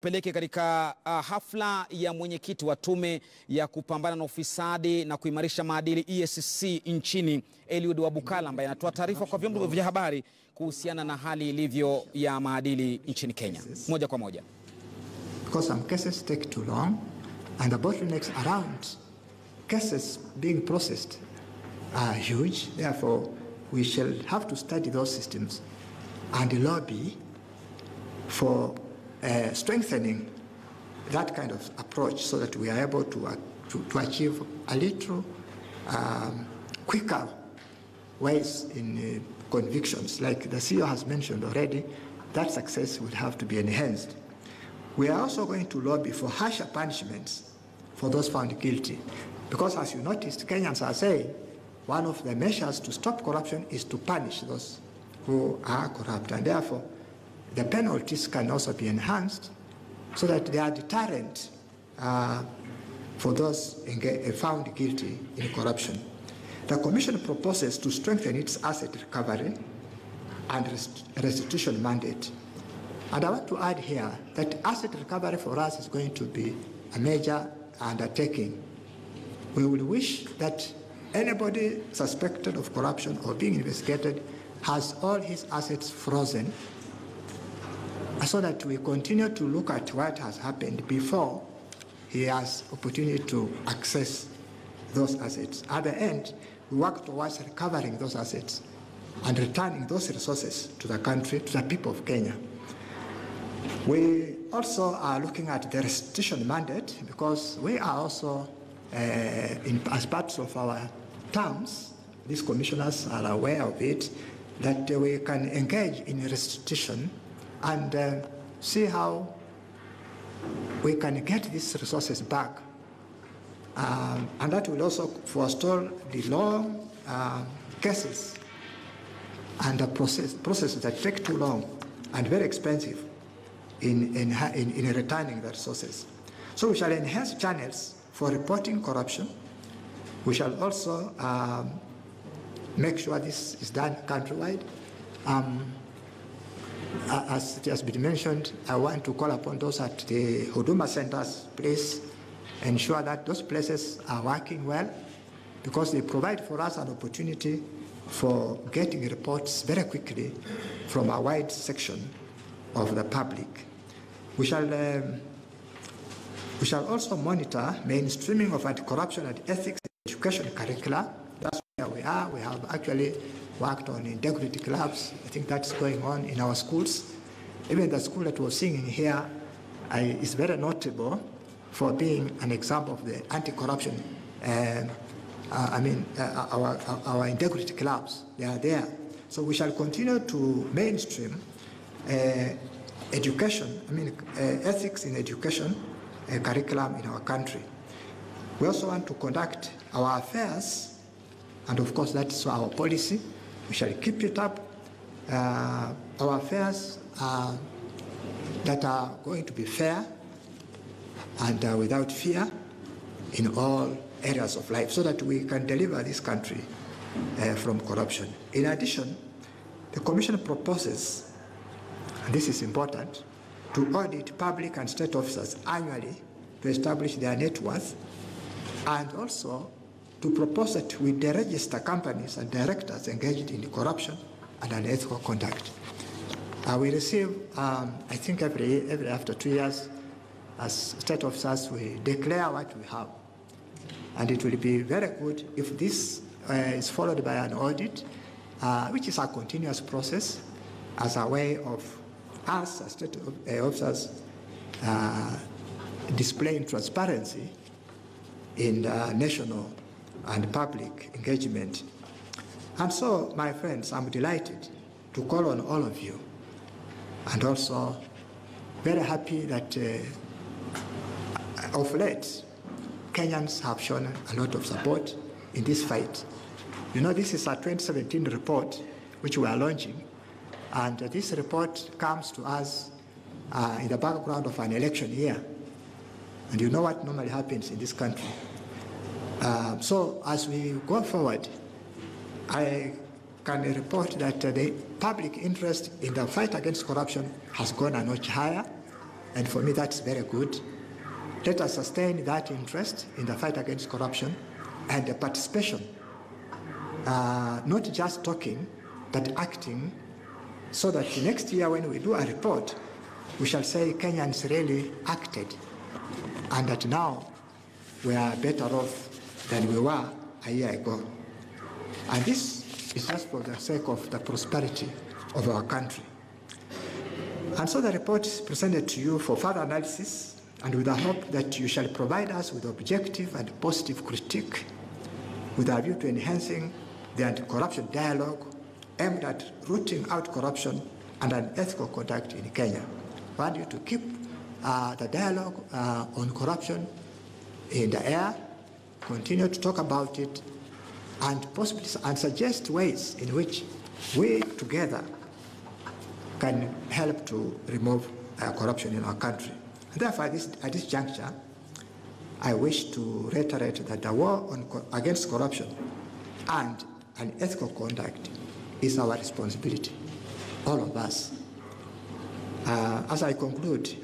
Peleke katika hafla ya mwenyekiti wa tume ya kupambana na ufisadi na kuimarisha maadili EACC nchini, Eliud Wabukala, ambaye anatoa taarifa kwa vyombo vya habari kuhusiana na hali ilivyo ya maadili nchini Kenya. Moja kwa moja. Because some cases take too long and the bottlenecks around cases being processed are huge. Therefore, we shall have to study those systems and lobby for strengthening that kind of approach so that we are able to achieve a little quicker ways in convictions. Like the CEO has mentioned already, that success will have to be enhanced. We are also going to lobby for harsher punishments for those found guilty. Because as you noticed, Kenyans are saying one of the measures to stop corruption is to punish those who are corrupt. And therefore, the penalties can also be enhanced so that they are deterrent for those found guilty in corruption. The Commission proposes to strengthen its asset recovery and restitution mandate. And I want to add here that asset recovery for us is going to be a major undertaking. We will wish that anybody suspected of corruption or being investigated has all his assets frozen, so that we continue to look at what has happened before he has opportunity to access those assets. At the end, we work towards recovering those assets and returning those resources to the country, to the people of Kenya. We also are looking at the restitution mandate because we are also, as part of our terms, these commissioners are aware of it, that we can engage in restitution and see how we can get these resources back. And that will also forestall the long cases and the processes that take too long and very expensive in returning the resources. So we shall enhance channels for reporting corruption. We shall also make sure this is done countrywide. As it has been mentioned, I want to call upon those at the Huduma centers, please ensure that those places are working well because they provide for us an opportunity for getting reports very quickly from a wide section of the public. We shall also monitor mainstreaming of anti-corruption and ethics education curricula. That's where we are. We have actually worked on integrity clubs. I think that's going on in our schools. Even the school that was singing here is very notable for being an example of the anti-corruption. Our integrity clubs, they are there. So we shall continue to mainstream education, ethics in education curriculum in our country. We also want to conduct our affairs, and of course that's our policy. We shall keep it up. Our affairs that are going to be fair and without fear in all areas of life so that we can deliver this country from corruption. In addition, the Commission proposes, and this is important, to audit public and state officers annually to establish their net worth, and also to propose that we deregister companies and directors engaged in corruption and unethical conduct. We receive, I think every after 2 years, as state officers, we declare what we have. And it will be very good if this is followed by an audit, which is a continuous process as a way of us as state officers displaying transparency in the national and public engagement. And so, my friends, I'm delighted to call on all of you, and also very happy that of late, Kenyans have shown a lot of support in this fight. You know, this is a 2017 report which we are launching, and this report comes to us in the background of an election year. And you know what normally happens in this country. So as we go forward, I can report that the public interest in the fight against corruption has gone a notch higher. and for me that's very good. Let us sustain that interest in the fight against corruption and the participation, not just talking, but acting, so that next year when we do a report, we shall say Kenyans really acted, and that now we are better off than we were a year ago. And this is just for the sake of the prosperity of our country. And so the report is presented to you for further analysis, and with the hope that you shall provide us with objective and positive critique with a view to enhancing the anti-corruption dialogue aimed at rooting out corruption and unethical conduct in Kenya. I want you to keep the dialogue on corruption in the air, continue to talk about it, and possibly suggest ways in which we together can help to remove corruption in our country. And therefore, at this juncture, I wish to reiterate that the war against corruption and unethical conduct is our responsibility, all of us. As I conclude,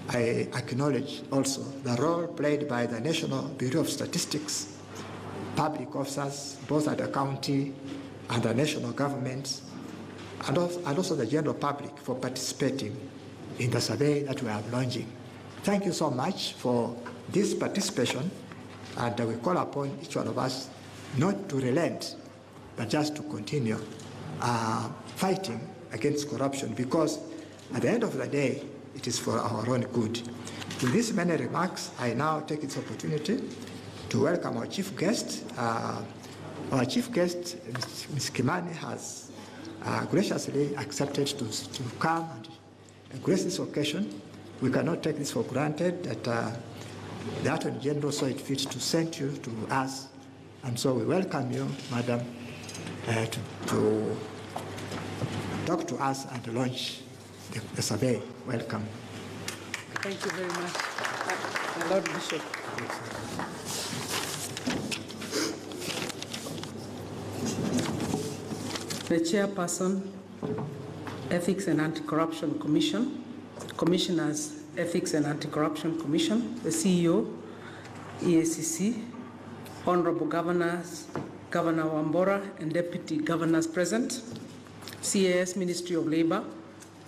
I acknowledge also the role played by the National Bureau of Statistics, public officers, both at the county and the national governments, and also the general public for participating in the survey that we are launching. Thank you so much for this participation, and we call upon each one of us not to relent, but just to continue fighting against corruption, because at the end of the day, it is for our own good. With these many remarks, I now take this opportunity to welcome our chief guest. Our chief guest, Ms. Kimani, has graciously accepted to come and grace this occasion. We cannot take this for granted that the Attorney General saw it fit to send you to us, and so we welcome you, Madam, to talk to us and to launch the survey. Welcome. Thank you very much, my Lord Bishop. The Chairperson, Ethics and Anti-Corruption Commission, Commissioners, Ethics and Anti-Corruption Commission, the CEO, EACC, Honorable Governors, Governor Wambora and Deputy Governors present, CAS Ministry of Labor,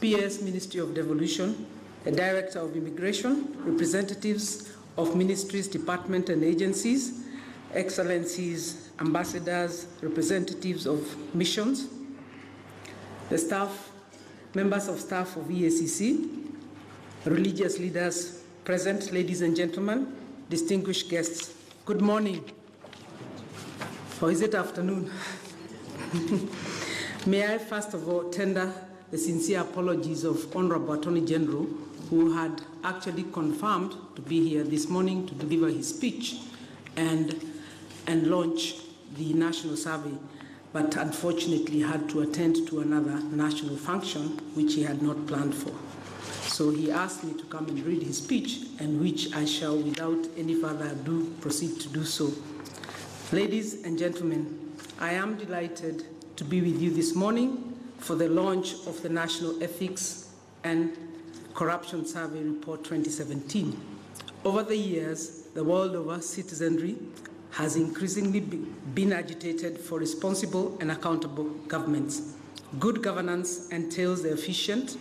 PS Ministry of Devolution, the Director of Immigration, representatives of ministries, departments and agencies, excellencies, ambassadors, representatives of missions, the staff, members of staff of EACC, religious leaders present, ladies and gentlemen, distinguished guests, good morning. Or is it afternoon? May I first of all tender the sincere apologies of Honorable Attorney General, who had actually confirmed to be here this morning to deliver his speech and launch the national survey, but unfortunately had to attend to another national function which he had not planned for. So he asked me to come and read his speech, and which I shall, without any further ado, proceed to do so. Ladies and gentlemen, I am delighted to be with you this morning for the launch of the National Ethics and Corruption Survey Report 2017. Over the years, the world over, citizenry has increasingly been agitated for responsible and accountable governments. Good governance entails the efficient,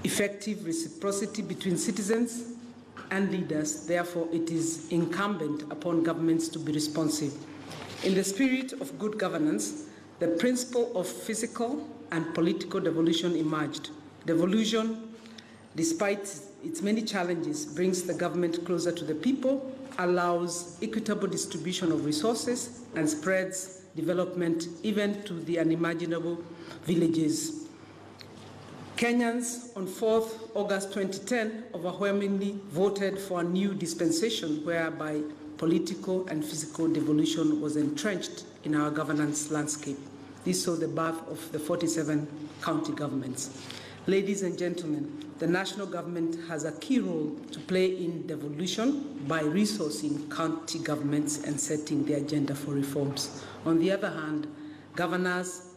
effective reciprocity between citizens and leaders. Therefore, it is incumbent upon governments to be responsive. In the spirit of good governance, the principle of physical and political devolution emerged. Devolution, despite its many challenges, brings the government closer to the people, allows equitable distribution of resources, and spreads development even to the unimaginable villages. Kenyans on 4th August 2010 overwhelmingly voted for a new dispensation whereby political and physical devolution was entrenched in our governance landscape. This saw the birth of the 47 county governments. Ladies and gentlemen, the national government has a key role to play in devolution by resourcing county governments and setting the agenda for reforms. On the other hand, governors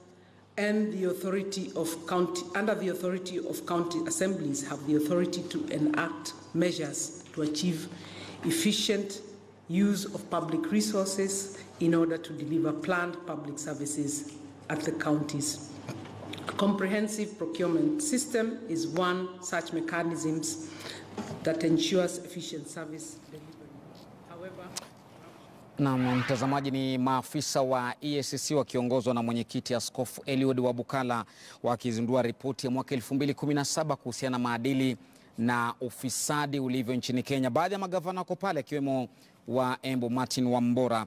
and the authority of county, under the authority of county assemblies, have the authority to enact measures to achieve efficient use of public resources in order to deliver planned public services at the counties. A comprehensive procurement system is one such mechanism that ensures efficient service delivery. However, na mtazamaji, ni maafisa wa EACC wakiongozwa na mwenyekiti Askofu Eliud Wabukala wakizindua ripoti ya mwaka 2017 kuhusiana na maadili na ufisadi ulivyo nchini Kenya. Baadhi ya magavana wako pale akiwemo wa Embu Martin Wambora.